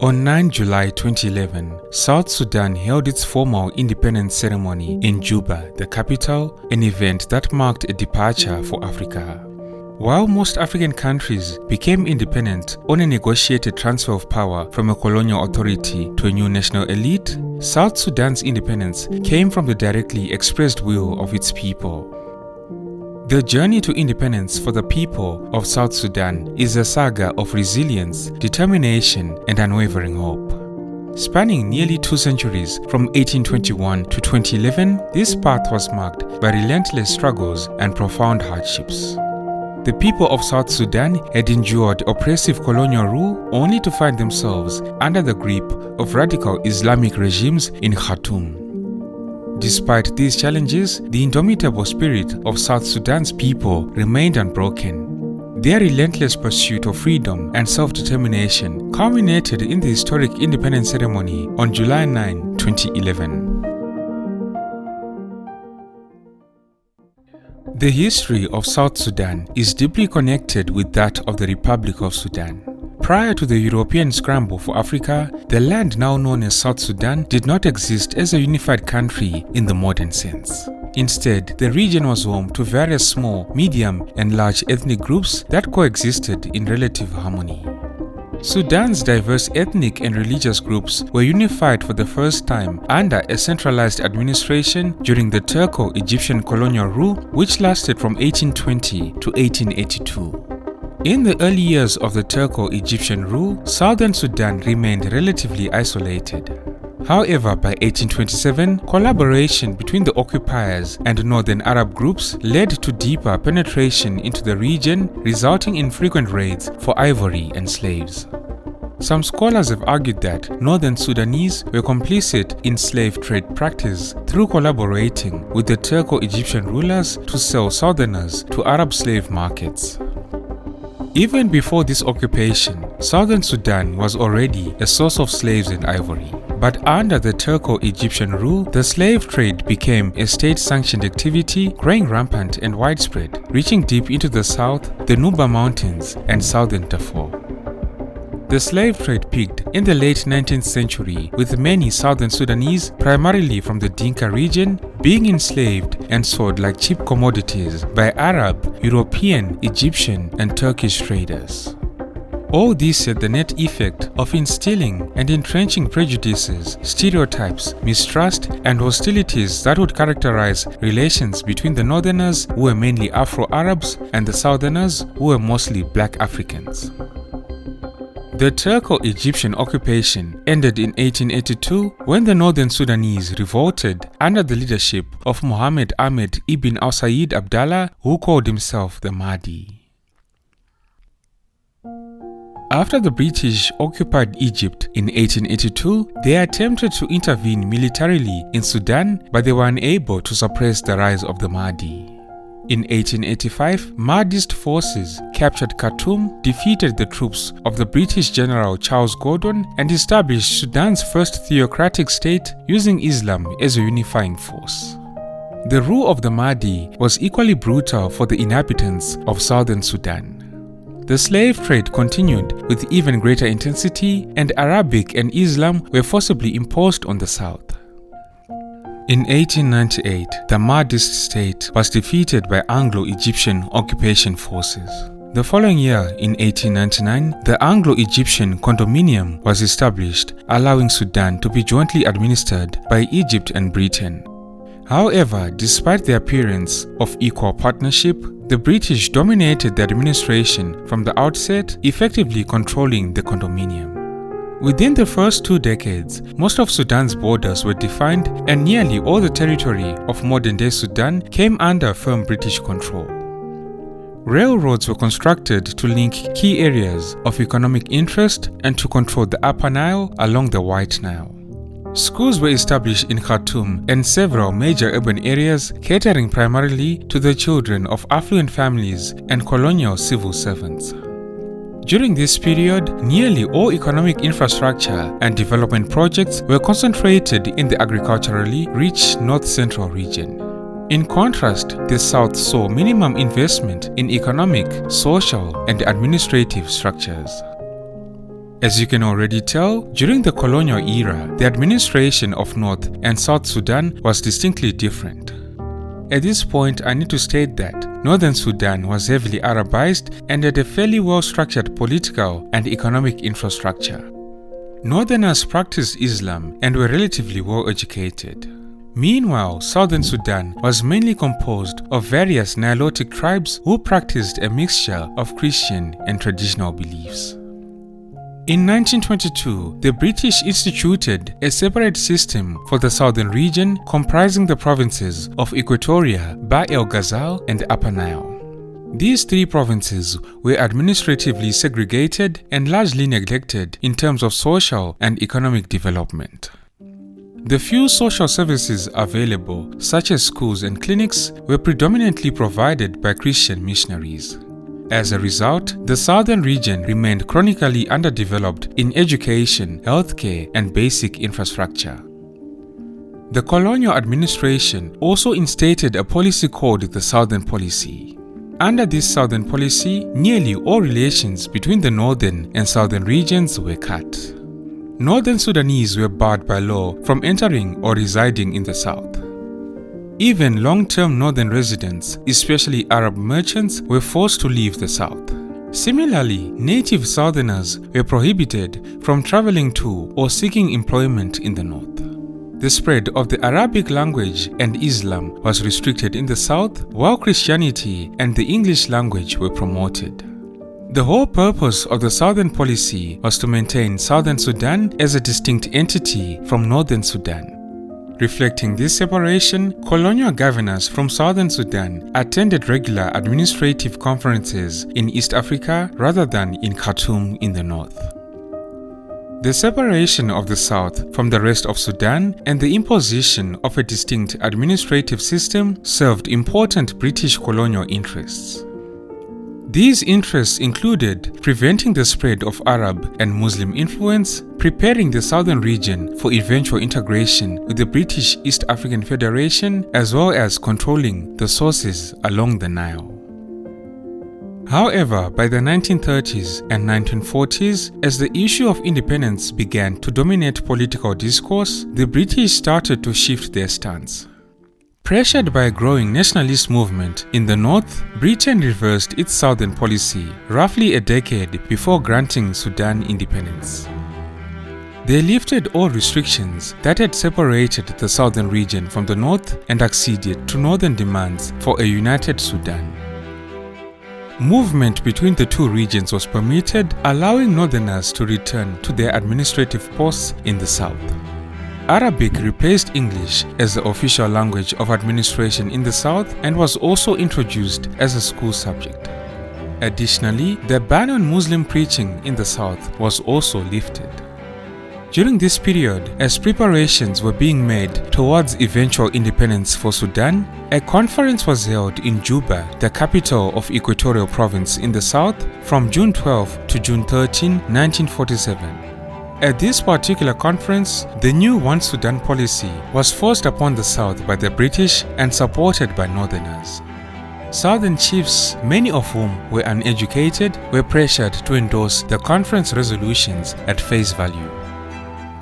On 9 July 2011, South Sudan held its formal independence ceremony in Juba, the capital, an event that marked a departure for Africa. While most African countries became independent on a negotiated transfer of power from a colonial authority to a new national elite, South Sudan's independence came from the directly expressed will of its people. The journey to independence for the people of South Sudan is a saga of resilience, determination, and unwavering hope. Spanning nearly 2 centuries from 1821 to 2011, this path was marked by relentless struggles and profound hardships. The people of South Sudan had endured oppressive colonial rule only to find themselves under the grip of radical Islamic regimes in Khartoum. Despite these challenges, the indomitable spirit of South Sudan's people remained unbroken. Their relentless pursuit of freedom and self-determination culminated in the historic independence ceremony on July 9, 2011. The history of South Sudan is deeply connected with that of the Republic of Sudan. Prior to the European scramble for Africa, the land now known as South Sudan did not exist as a unified country in the modern sense. Instead, the region was home to various small, medium, and large ethnic groups that coexisted in relative harmony. Sudan's diverse ethnic and religious groups were unified for the first time under a centralized administration during the Turco-Egyptian colonial rule, which lasted from 1820 to 1882. In the early years of the Turco-Egyptian rule, southern Sudan remained relatively isolated. However, by 1827, collaboration between the occupiers and northern Arab groups led to deeper penetration into the region, resulting in frequent raids for ivory and slaves. Some scholars have argued that northern Sudanese were complicit in slave trade practice through collaborating with the Turco-Egyptian rulers to sell southerners to Arab slave markets. Even before this occupation, southern Sudan was already a source of slaves and ivory. But under the Turco-Egyptian rule, the slave trade became a state-sanctioned activity, growing rampant and widespread, reaching deep into the south, the Nuba Mountains, and southern Darfur. The slave trade peaked in the late 19th century, with many southern Sudanese, primarily from the Dinka region, being enslaved and sold like cheap commodities by Arab, European, Egyptian, and Turkish traders. All this had the net effect of instilling and entrenching prejudices, stereotypes, mistrust, and hostilities that would characterize relations between the northerners, who were mainly Afro-Arabs, and the southerners, who were mostly black Africans. The Turco-Egyptian occupation ended in 1882 when the northern Sudanese revolted under the leadership of Mohammed Ahmed ibn al-Said Abdallah, who called himself the Mahdi. After the British occupied Egypt in 1882, they attempted to intervene militarily in Sudan, but they were unable to suppress the rise of the Mahdi. In 1885, Mahdist forces captured Khartoum, defeated the troops of the British General Charles Gordon, and established Sudan's first theocratic state using Islam as a unifying force. The rule of the Mahdi was equally brutal for the inhabitants of southern Sudan. The slave trade continued with even greater intensity, and Arabic and Islam were forcibly imposed on the south. In 1898, the Mahdist state was defeated by Anglo-Egyptian occupation forces. The following year, in 1899, the Anglo-Egyptian Condominium was established, allowing Sudan to be jointly administered by Egypt and Britain. However, despite the appearance of equal partnership, the British dominated the administration from the outset, effectively controlling the condominium. Within the first 2 decades, most of Sudan's borders were defined, and nearly all the territory of modern-day Sudan came under firm British control. Railroads were constructed to link key areas of economic interest and to control the Upper Nile along the White Nile. Schools were established in Khartoum and several major urban areas, catering primarily to the children of affluent families and colonial civil servants. During this period, nearly all economic infrastructure and development projects were concentrated in the agriculturally rich north-central region. In contrast, the South saw minimum investment in economic, social, and administrative structures. As you can already tell, during the colonial era, the administration of North and South Sudan was distinctly different. At this point, I need to state that Northern Sudan was heavily Arabized and had a fairly well-structured political and economic infrastructure. Northerners practiced Islam and were relatively well-educated. Meanwhile, Southern Sudan was mainly composed of various Nilotic tribes who practiced a mixture of Christian and traditional beliefs. In 1922, the British instituted a separate system for the southern region comprising the provinces of Equatoria, Bahr el Ghazal, and Upper Nile. These three provinces were administratively segregated and largely neglected in terms of social and economic development. The few social services available, such as schools and clinics, were predominantly provided by Christian missionaries. As a result, the southern region remained chronically underdeveloped in education, healthcare, and basic infrastructure. The colonial administration also instated a policy called the Southern Policy. Under this Southern Policy, nearly all relations between the northern and southern regions were cut. Northern Sudanese were barred by law from entering or residing in the south. Even long-term northern residents, especially Arab merchants, were forced to leave the south. Similarly, native southerners were prohibited from traveling to or seeking employment in the north. The spread of the Arabic language and Islam was restricted in the south, while Christianity and the English language were promoted. The whole purpose of the Southern Policy was to maintain Southern Sudan as a distinct entity from Northern Sudan. Reflecting this separation, colonial governors from Southern Sudan attended regular administrative conferences in East Africa rather than in Khartoum in the north. The separation of the South from the rest of Sudan and the imposition of a distinct administrative system served important British colonial interests. These interests included preventing the spread of Arab and Muslim influence, preparing the southern region for eventual integration with the British East African Federation, as well as controlling the sources along the Nile. However, by the 1930s and 1940s, as the issue of independence began to dominate political discourse, the British started to shift their stance. Pressured by a growing nationalist movement in the north, Britain reversed its southern policy roughly a decade before granting Sudan independence. They lifted all restrictions that had separated the southern region from the north and acceded to northern demands for a united Sudan. Movement between the two regions was permitted, allowing northerners to return to their administrative posts in the south. Arabic replaced English as the official language of administration in the south and was also introduced as a school subject. Additionally, the ban on Muslim preaching in the south was also lifted. During this period, as preparations were being made towards eventual independence for Sudan, a conference was held in Juba, the capital of Equatorial Province in the south, from June 12 to June 13, 1947. At this particular conference, the new One Sudan policy was forced upon the south by the British and supported by northerners. Southern chiefs, many of whom were uneducated, were pressured to endorse the conference resolutions at face value.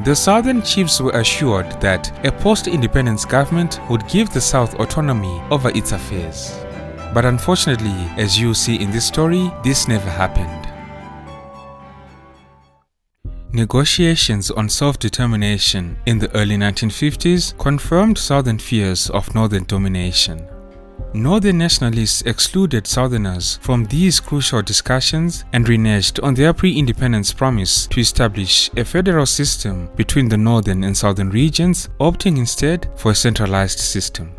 The southern chiefs were assured that a post-independence government would give the South autonomy over its affairs. But unfortunately, as you see in this story, this never happened. Negotiations on self-determination in the early 1950s confirmed southern fears of northern domination. Northern nationalists excluded Southerners from these crucial discussions and reneged on their pre-independence promise to establish a federal system between the northern and southern regions, opting instead for a centralized system.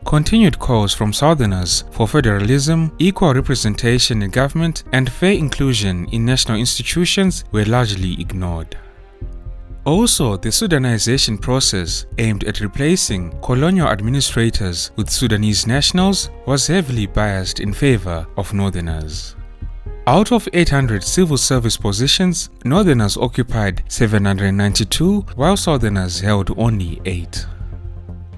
Continued calls from Southerners for federalism, equal representation in government, and fair inclusion in national institutions were largely ignored. Also, the Sudanization process, aimed at replacing colonial administrators with Sudanese nationals, was heavily biased in favor of Northerners. Out of 800 civil service positions, Northerners occupied 792, while Southerners held only 8.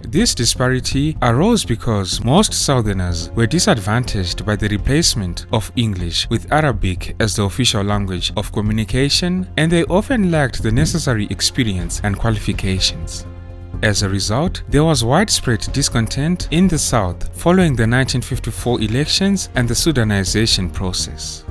This disparity arose because most Southerners were disadvantaged by the replacement of English with Arabic as the official language of communication, and they often lacked the necessary experience and qualifications. As a result, there was widespread discontent in the South following the 1954 elections and the Sudanization process.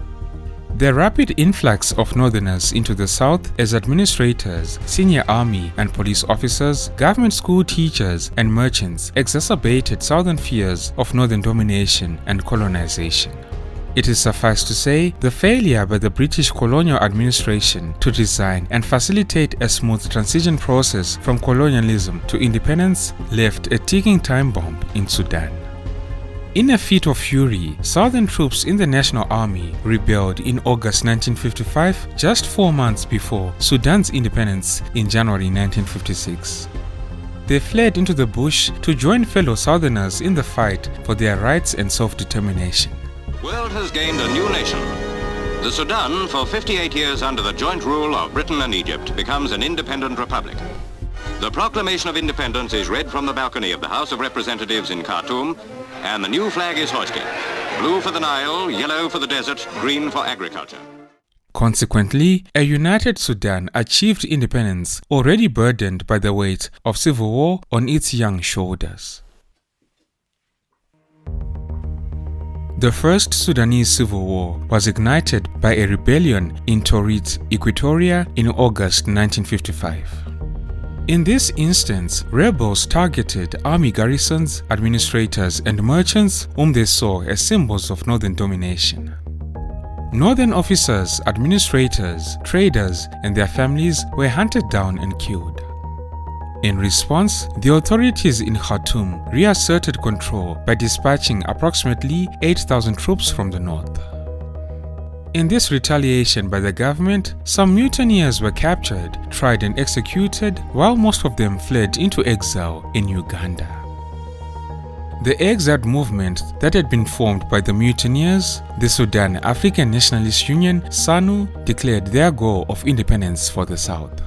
The rapid influx of Northerners into the South as administrators, senior army and police officers, government school teachers, and merchants exacerbated Southern fears of Northern domination and colonization. It is suffice to say, the failure by the British colonial administration to design and facilitate a smooth transition process from colonialism to independence left a ticking time bomb in Sudan. In a fit of fury, Southern troops in the National Army rebelled in August 1955, just 4 months before Sudan's independence in January 1956. They fled into the bush to join fellow Southerners in the fight for their rights and self-determination. The world has gained a new nation. The Sudan, for 58 years under the joint rule of Britain and Egypt, becomes an independent republic. The Proclamation of Independence is read from the balcony of the House of Representatives in Khartoum, and the new flag is hoisted. Blue for the Nile, yellow for the desert, green for agriculture. Consequently, a united Sudan achieved independence already burdened by the weight of civil war on its young shoulders. The First Sudanese Civil War was ignited by a rebellion in Torit, Equatoria in August 1955. In this instance, rebels targeted army garrisons, administrators, and merchants whom they saw as symbols of northern domination. Northern officers, administrators, traders, and their families were hunted down and killed. In response, the authorities in Khartoum reasserted control by dispatching approximately 8,000 troops from the north. In this retaliation by the government, some mutineers were captured, tried and executed, while most of them fled into exile in Uganda. The exiled movement that had been formed by the mutineers, the Sudan African Nationalist Union (SANU), declared their goal of independence for the South.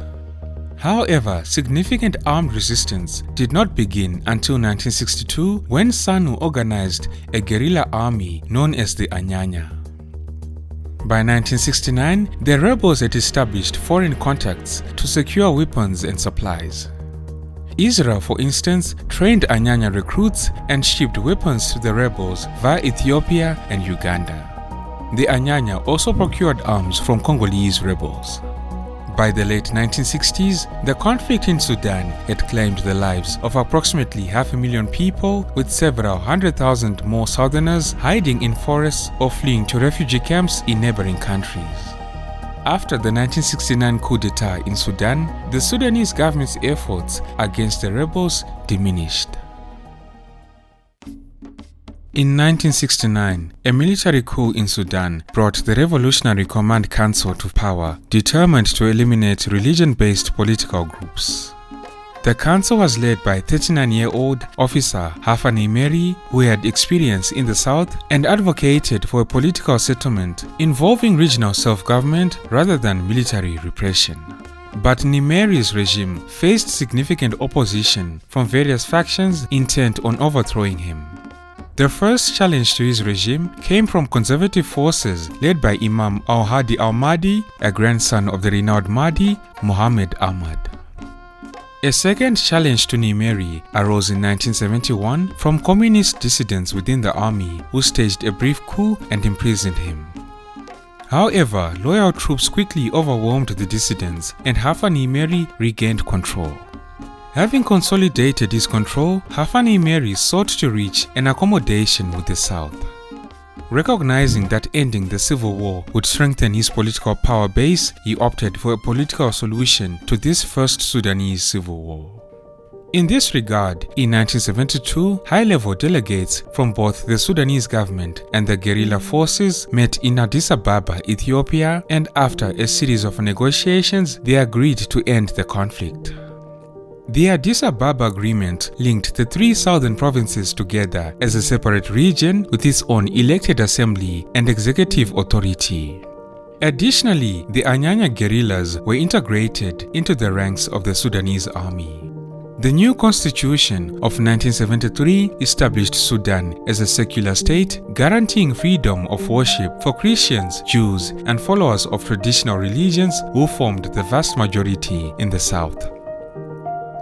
However, significant armed resistance did not begin until 1962 when SANU organized a guerrilla army known as the Anyanya. By 1969, the rebels had established foreign contacts to secure weapons and supplies. Israel, for instance, trained Anyanya recruits and shipped weapons to the rebels via Ethiopia and Uganda. The Anyanya also procured arms from Congolese rebels. By the late 1960s, the conflict in Sudan had claimed the lives of approximately 500,000 people, with several 100,000 more Southerners hiding in forests or fleeing to refugee camps in neighboring countries. After the 1969 coup d'etat in Sudan, the Sudanese government's efforts against the rebels diminished. In 1969, a military coup in Sudan brought the Revolutionary Command Council to power, determined to eliminate religion-based political groups. The council was led by 39-year-old officer Hafani Meri, who had experience in the south and advocated for a political settlement involving regional self-government rather than military repression. But Nimeri's regime faced significant opposition from various factions intent on overthrowing him. The first challenge to his regime came from conservative forces led by Imam al-Hadi al-Mahdi, a grandson of the renowned Mahdi, Muhammad Ahmad. A second challenge to Nimeri arose in 1971 from communist dissidents within the army who staged a brief coup and imprisoned him. However, loyal troops quickly overwhelmed the dissidents and Hafani Meri regained control. Having consolidated his control, Hafani Meri sought to reach an accommodation with the South. Recognizing that ending the civil war would strengthen his political power base, he opted for a political solution to this first Sudanese civil war. In this regard, in 1972, high-level delegates from both the Sudanese government and the guerrilla forces met in Addis Ababa, Ethiopia, and after a series of negotiations, they agreed to end the conflict. The Addis Ababa Agreement linked the three southern provinces together as a separate region with its own elected assembly and executive authority. Additionally, the Anyanya guerrillas were integrated into the ranks of the Sudanese army. The new constitution of 1973 established Sudan as a secular state, guaranteeing freedom of worship for Christians, Jews, and followers of traditional religions who formed the vast majority in the south.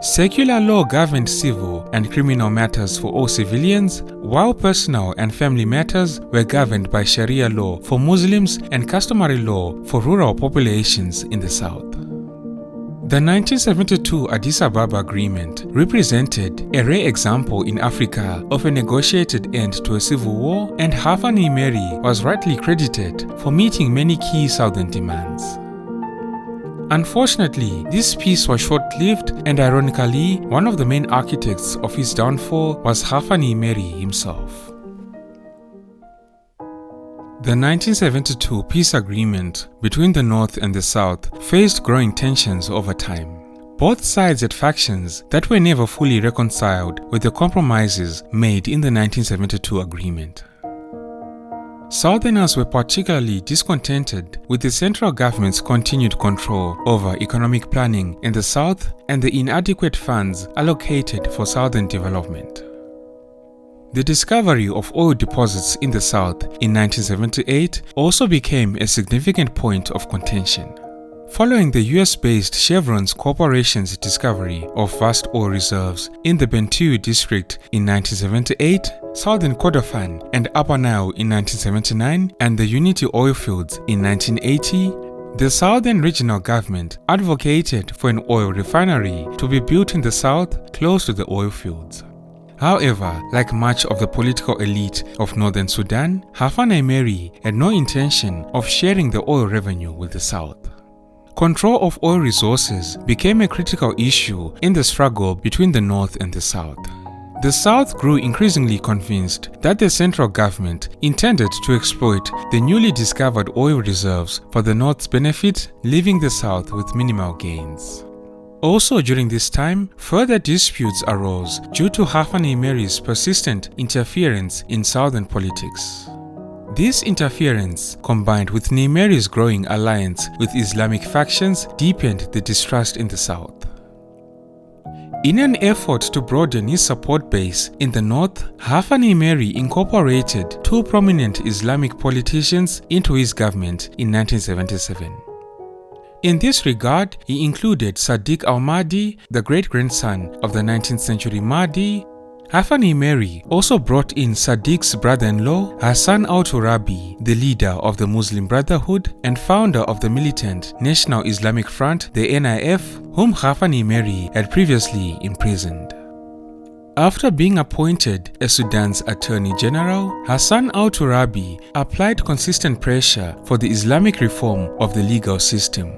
Secular law governed civil and criminal matters for all civilians, while personal and family matters were governed by Sharia law for Muslims and customary law for rural populations in the south. The 1972 Addis Ababa Agreement represented a rare example in Africa of a negotiated end to a civil war, and Hafani Mary was rightly credited for meeting many key southern demands. Unfortunately, this peace was short-lived, and ironically, one of the main architects of his downfall was Hafani Mary himself. The 1972 peace agreement between the North and the South faced growing tensions over time. Both sides had factions that were never fully reconciled with the compromises made in the 1972 agreement. Southerners were particularly discontented with the central government's continued control over economic planning in the South and the inadequate funds allocated for Southern development. The discovery of oil deposits in the South in 1978 also became a significant point of contention. Following the US-based Chevron Corporation's discovery of vast oil reserves in the Bentiu district in 1978, Southern Kordofan and Upper Nile in 1979, and the Unity oil fields in 1980, the Southern Regional Government advocated for an oil refinery to be built in the south close to the oil fields. However, like much of the political elite of Northern Sudan, Hafani Mary had no intention of sharing the oil revenue with the South. Control of oil resources became a critical issue in the struggle between the North and the South. The South grew increasingly convinced that the central government intended to exploit the newly discovered oil reserves for the North's benefit, leaving the South with minimal gains. Also during this time, further disputes arose due to Hafani Mary's persistent interference in southern politics. This interference, combined with Nimeri's growing alliance with Islamic factions, deepened the distrust in the south. In an effort to broaden his support base in the north, Hafani Mary incorporated two prominent Islamic politicians into his government in 1977. In this regard, he included Sadiq al-Mahdi, the great-grandson of the 19th century Mahdi. Hafani Mary also brought in Sadiq's brother-in-law, Hassan al-Turabi, the leader of the Muslim Brotherhood and founder of the militant National Islamic Front, the NIF, whom Hafani Mary had previously imprisoned. After being appointed as Sudan's Attorney General, Hassan al-Turabi applied consistent pressure for the Islamic reform of the legal system.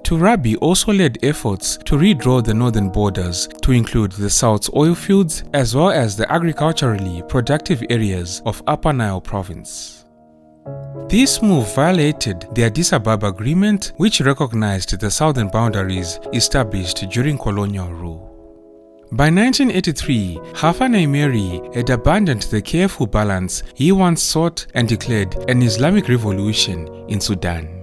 Turabi also led efforts to redraw the northern borders to include the South's oil fields as well as the agriculturally productive areas of Upper Nile province. This move violated the Addis Ababa Agreement, which recognized the southern boundaries established during colonial rule. By 1983, Hafani Mary had abandoned the careful balance he once sought and declared an Islamic revolution in Sudan.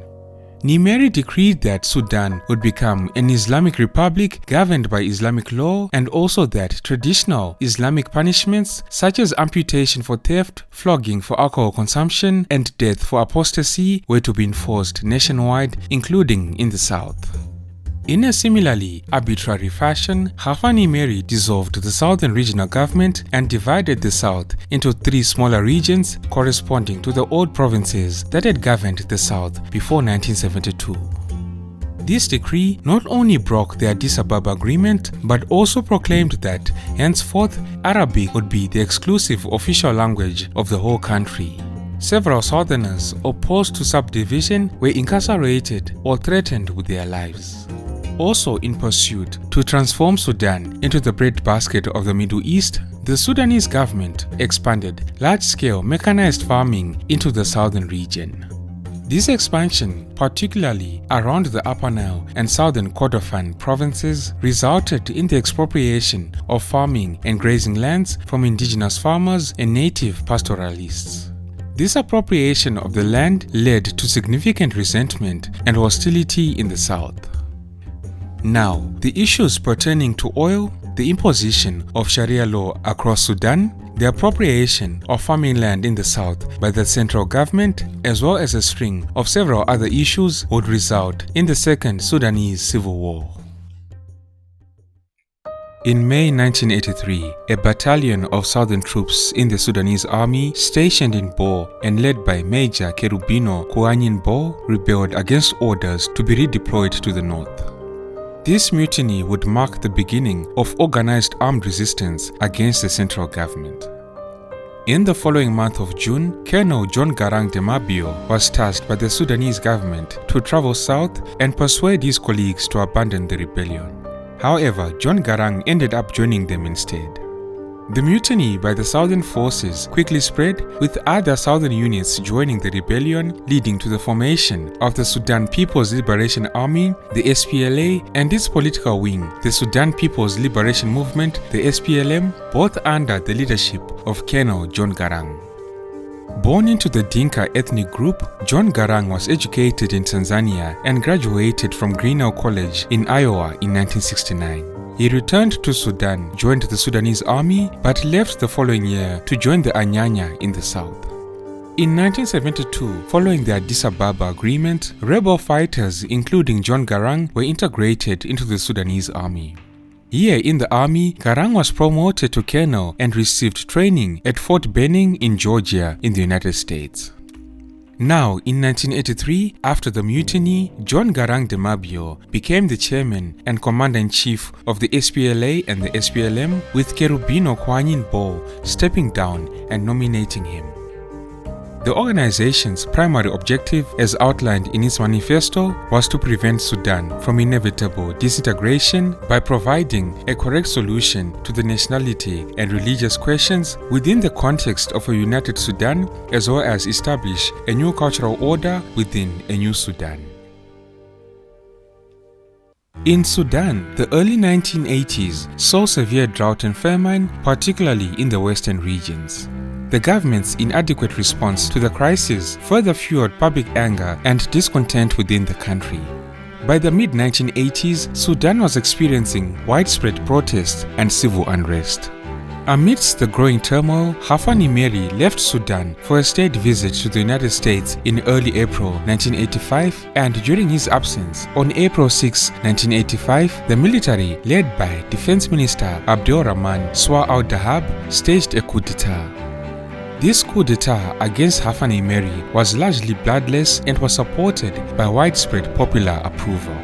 Nimeri decreed that Sudan would become an Islamic republic governed by Islamic law, and also that traditional Islamic punishments such as amputation for theft, flogging for alcohol consumption, and death for apostasy were to be enforced nationwide, including in the south. In a similarly arbitrary fashion, Hafani Mary dissolved the Southern Regional Government and divided the South into three smaller regions corresponding to the old provinces that had governed the South before 1972. This decree not only broke the Addis Ababa Agreement, but also proclaimed that henceforth Arabic would be the exclusive official language of the whole country. Several Southerners opposed to subdivision were incarcerated or threatened with their lives. Also in pursuit to transform Sudan into the breadbasket of the Middle East, the Sudanese government expanded large-scale mechanized farming into the southern region. This expansion, particularly around the Upper Nile and southern Kordofan provinces, resulted in the expropriation of farming and grazing lands from indigenous farmers and native pastoralists. This appropriation of the land led to significant resentment and hostility in the south. Now, the issues pertaining to oil, the imposition of Sharia law across Sudan, the appropriation of farming land in the south by the central government, as well as a string of several other issues would result in the Second Sudanese Civil War. In May 1983, a battalion of southern troops in the Sudanese army stationed in Bo and led by Major Kerubino Kwanyin Bo rebelled against orders to be redeployed to the north. This mutiny would mark the beginning of organized armed resistance against the central government. In the following month of June, Colonel John Garang de Mabio was tasked by the Sudanese government to travel south and persuade his colleagues to abandon the rebellion. However, John Garang ended up joining them instead. The mutiny by the southern forces quickly spread, with other southern units joining the rebellion, leading to the formation of the Sudan People's Liberation Army, the SPLA, and its political wing, the Sudan People's Liberation Movement, the SPLM, both under the leadership of Colonel John Garang. Born into the Dinka ethnic group, John Garang was educated in Tanzania and graduated from Grinnell College in Iowa in 1969. He returned to Sudan, joined the Sudanese army, but left the following year to join the Anyanya in the south. In 1972, following the Addis Ababa Agreement, rebel fighters including John Garang were integrated into the Sudanese army. Here in the army, Garang was promoted to colonel and received training at Fort Benning in Georgia in the United States. Now, in 1983, after the mutiny, John Garang de Mabio became the chairman and commander-in-chief of the SPLA and the SPLM, with Kerubino Kwanyin Bo stepping down and nominating him. The organization's primary objective, as outlined in its manifesto, was to prevent Sudan from inevitable disintegration by providing a correct solution to the nationality and religious questions within the context of a united Sudan, as well as establish a new cultural order within a new Sudan. In Sudan, the early 1980s saw severe drought and famine, particularly in the western regions. The government's inadequate response to the crisis further fueled public anger and discontent within the country. By the mid-1980s, Sudan was experiencing widespread protests and civil unrest. Amidst the growing turmoil, Hafani Meri left Sudan for a state visit to the United States in early April 1985, and during his absence, on April 6, 1985, the military, led by Defense Minister Abdelrahman Swar al-Dahab, staged a coup d'etat. This coup d'etat against Hafani Meri was largely bloodless and was supported by widespread popular approval.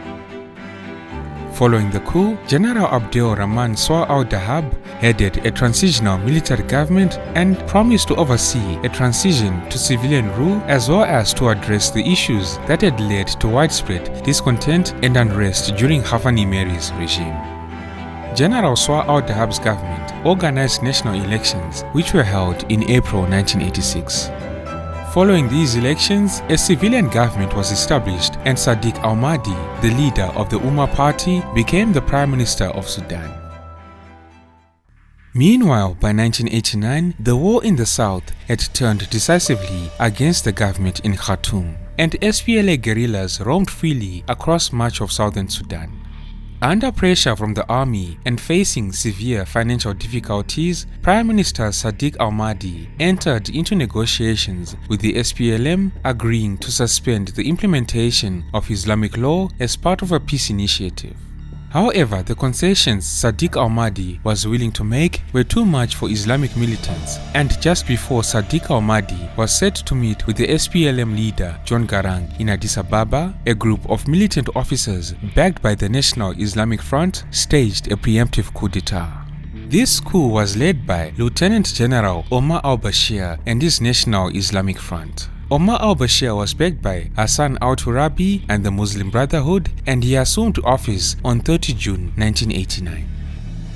Following the coup, General Abdelrahman Swar al-Dahab headed a transitional military government and promised to oversee a transition to civilian rule, as well as to address the issues that had led to widespread discontent and unrest during Hafani Meri's regime. General Swar al-Dahab's government organized national elections, which were held in April 1986. Following these elections, a civilian government was established and Sadiq al-Mahdi, the leader of the Umma Party, became the Prime Minister of Sudan. Meanwhile, by 1989, the war in the south had turned decisively against the government in Khartoum, and SPLA guerrillas roamed freely across much of southern Sudan. Under pressure from the army and facing severe financial difficulties, Prime Minister Sadiq al-Mahdi entered into negotiations with the SPLM, agreeing to suspend the implementation of Islamic law as part of a peace initiative. However, the concessions Sadiq al-Mahdi was willing to make were too much for Islamic militants, and just before Sadiq al-Mahdi was set to meet with the SPLM leader John Garang in Addis Ababa, a group of militant officers backed by the National Islamic Front staged a preemptive coup d'etat. This coup was led by Lieutenant General Omar al-Bashir and his National Islamic Front. Omar al-Bashir was backed by Hassan al-Turabi and the Muslim Brotherhood, and he assumed office on 30 June 1989.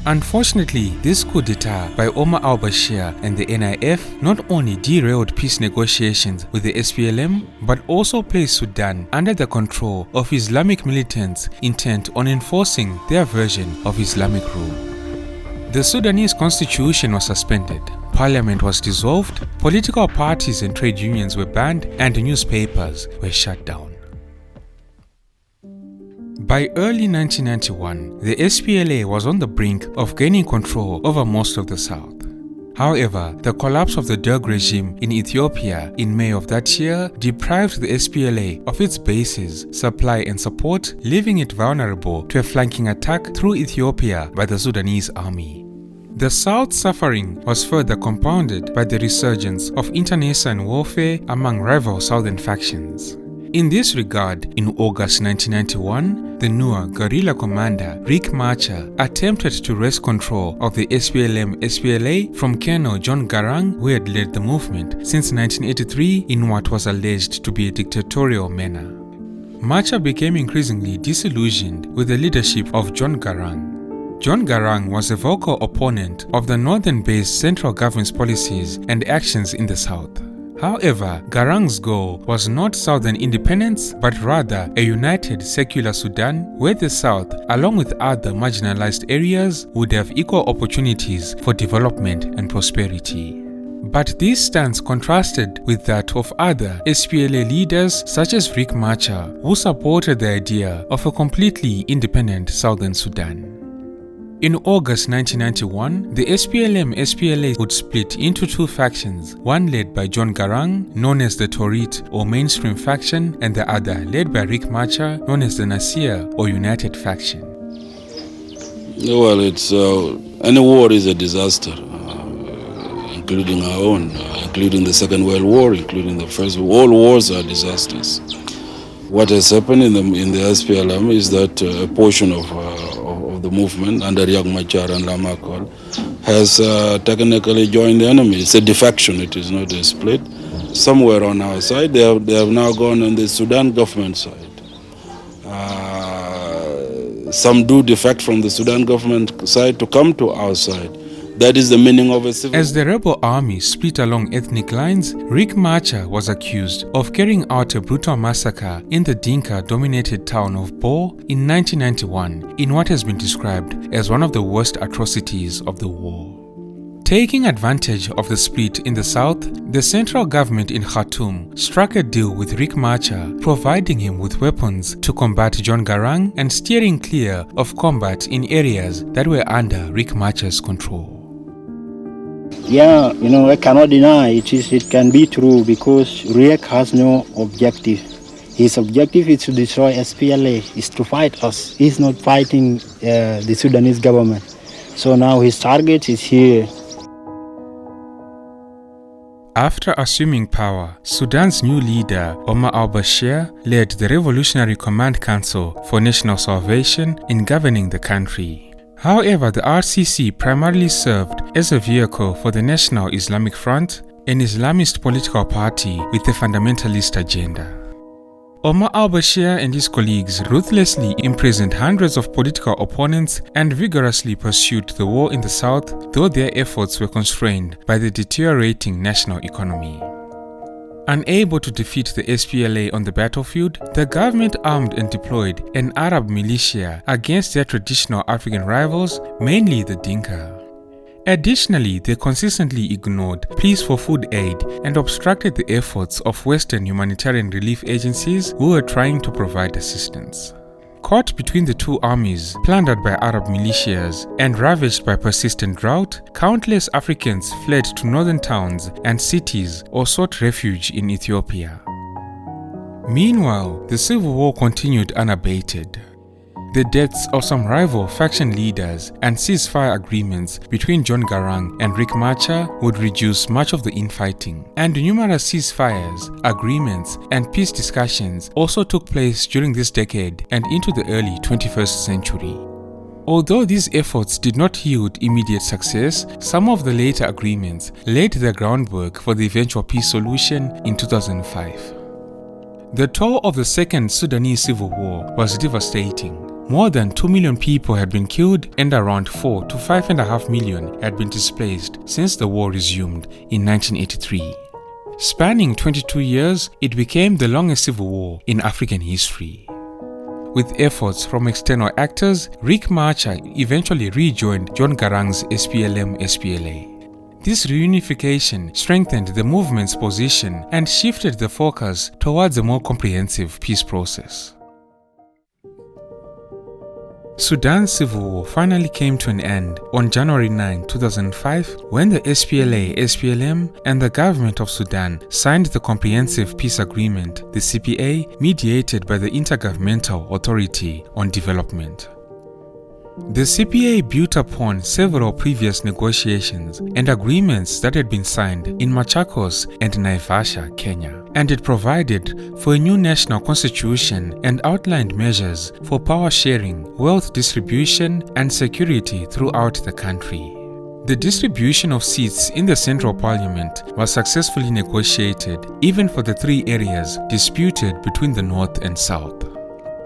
Unfortunately, this coup d'etat by Omar al-Bashir and the NIF not only derailed peace negotiations with the SPLM, but also placed Sudan under the control of Islamic militants intent on enforcing their version of Islamic rule. The Sudanese constitution was suspended, parliament was dissolved, political parties and trade unions were banned, and newspapers were shut down. By early 1991, the SPLA was on the brink of gaining control over most of the south. However, the collapse of the Derg regime in Ethiopia in May of that year deprived the SPLA of its bases, supply and support, leaving it vulnerable to a flanking attack through Ethiopia by the Sudanese army. The South's suffering was further compounded by the resurgence of internecine warfare among rival southern factions. In this regard, in August 1991, the Nuer guerrilla commander Riek Machar attempted to wrest control of the SPLM-SPLA from Colonel John Garang, who had led the movement since 1983 in what was alleged to be a dictatorial manner. Machar became increasingly disillusioned with the leadership of John Garang. John Garang was a vocal opponent of the northern-based central government's policies and actions in the south. However, Garang's goal was not southern independence, but rather a united secular Sudan where the south, along with other marginalized areas, would have equal opportunities for development and prosperity. But this stance contrasted with that of other SPLA leaders such as Riek Machar, who supported the idea of a completely independent southern Sudan. In August 1991, the SPLM-SPLA would split into two factions, one led by John Garang, known as the Torit or mainstream faction, and the other led by Riek Machar, known as the Nasir or united faction. Well, it's any war is a disaster, including our own, including the Second World War, including the First. All wars are disasters. What has happened in the SPLM is that a portion of the movement under Riek Machar and Lamakol has technically joined the enemy. It's a defection, it is not a split. Somewhere on our side, they have now gone on the Sudan government side. Some do defect from the Sudan government side to come to our side. That is the meaning of a civil war. As the rebel army split along ethnic lines, Riek Machar was accused of carrying out a brutal massacre in the Dinka-dominated town of Bor in 1991 in what has been described as one of the worst atrocities of the war. Taking advantage of the split in the south, the central government in Khartoum struck a deal with Riek Machar, providing him with weapons to combat John Garang and steering clear of combat in areas that were under Riek Machar's control. Yeah, I cannot deny it can be true because Riek has no objective. His objective is to destroy SPLA, is to fight us. He's not fighting the Sudanese government. So now his target is here. After assuming power, Sudan's new leader, Omar al-Bashir, led the Revolutionary Command Council for National Salvation in governing the country. However, the RCC primarily served as a vehicle for the National Islamic Front, an Islamist political party with a fundamentalist agenda. Omar al-Bashir and his colleagues ruthlessly imprisoned hundreds of political opponents and vigorously pursued the war in the south, though their efforts were constrained by the deteriorating national economy. Unable to defeat the SPLA on the battlefield, the government armed and deployed an Arab militia against their traditional African rivals, mainly the Dinka. Additionally, they consistently ignored pleas for food aid and obstructed the efforts of Western humanitarian relief agencies who were trying to provide assistance. Caught between the two armies, plundered by Arab militias, and ravaged by persistent drought, countless Africans fled to northern towns and cities or sought refuge in Ethiopia. Meanwhile, the civil war continued unabated. The deaths of some rival faction leaders and ceasefire agreements between John Garang and Riek Machar would reduce much of the infighting, and numerous ceasefires, agreements, and peace discussions also took place during this decade and into the early 21st century. Although these efforts did not yield immediate success, some of the later agreements laid the groundwork for the eventual peace solution in 2005. The toll of the Second Sudanese Civil War was devastating. More than 2 million people had been killed and around 4 to 5.5 million had been displaced since the war resumed in 1983. Spanning 22 years, it became the longest civil war in African history. With efforts from external actors, Riek Machar eventually rejoined John Garang's SPLM-SPLA. This reunification strengthened the movement's position and shifted the focus towards a more comprehensive peace process. Sudan's civil war finally came to an end on January 9, 2005, when the SPLA, SPLM, and the government of Sudan signed the Comprehensive Peace Agreement, the CPA, mediated by the Intergovernmental Authority on Development. The CPA built upon several previous negotiations and agreements that had been signed in Machakos and Naivasha, Kenya, and it provided for a new national constitution and outlined measures for power sharing, wealth distribution, and security throughout the country. The distribution of seats in the Central Parliament was successfully negotiated even for the three areas disputed between the North and South.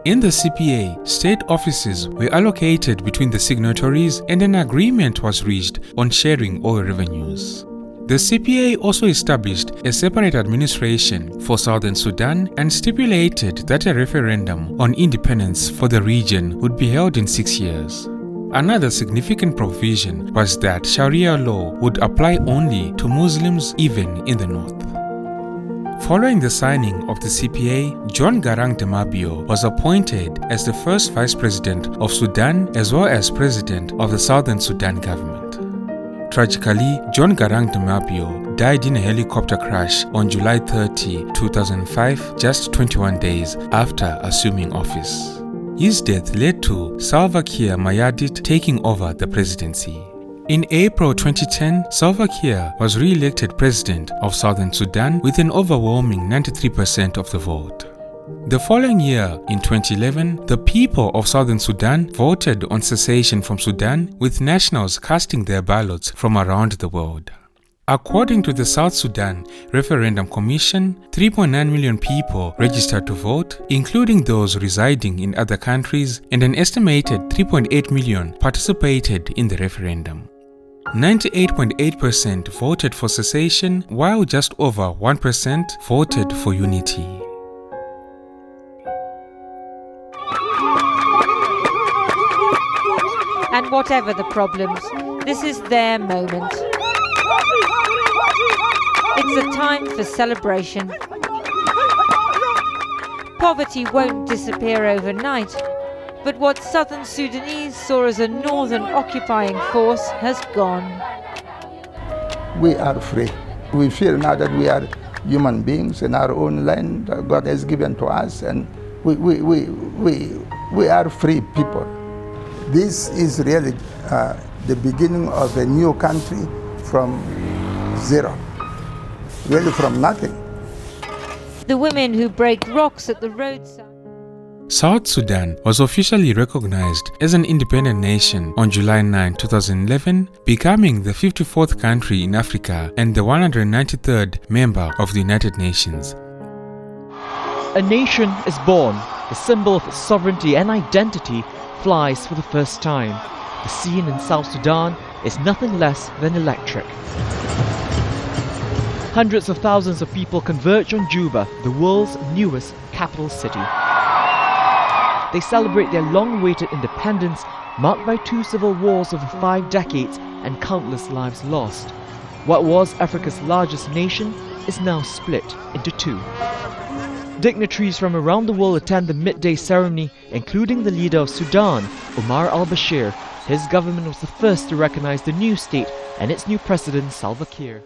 In the CPA, state offices were allocated between the signatories and an agreement was reached on sharing oil revenues. The CPA also established a separate administration for Southern Sudan and stipulated that a referendum on independence for the region would be held in 6 years. Another significant provision was that Sharia law would apply only to Muslims even in the north. Following the signing of the CPA, John Garang de Mabio was appointed as the first Vice President of Sudan as well as President of the Southern Sudan government. Tragically, John Garang de Mabio died in a helicopter crash on July 30, 2005, just 21 days after assuming office. His death led to Salva Kiir Mayardit taking over the presidency. In April 2010, Salva Kiir was re-elected president of Southern Sudan with an overwhelming 93% of the vote. The following year, in 2011, the people of Southern Sudan voted on secession from Sudan, with nationals casting their ballots from around the world. According to the South Sudan Referendum Commission, 3.9 million people registered to vote, including those residing in other countries, and an estimated 3.8 million participated in the referendum. 98.8% voted for secession, while just over 1% voted for unity. And whatever the problems, this is their moment. It's a time for celebration. Poverty won't disappear overnight, but what Southern Sudanese saw as a northern occupying force has gone. We are free. We feel now that we are human beings in our own land that God has given to us, and we are free people. This is really the beginning of a new country from zero, really from nothing. The women who break rocks at the roadside. South Sudan was officially recognized as an independent nation on July 9, 2011, becoming the 54th country in Africa and the 193rd member of the United Nations. A nation is born. The symbol of its sovereignty and identity flies for the first time. The scene in South Sudan is nothing less than electric. Hundreds of thousands of people converge on Juba, the world's newest capital city. They celebrate their long-awaited independence, marked by 2 civil wars over 5 decades and countless lives lost. What was Africa's largest nation is now split into 2. Dignitaries from around the world attend the midday ceremony, including the leader of Sudan, Omar al-Bashir. His government was the first to recognize the new state and its new president, Salva Kiir.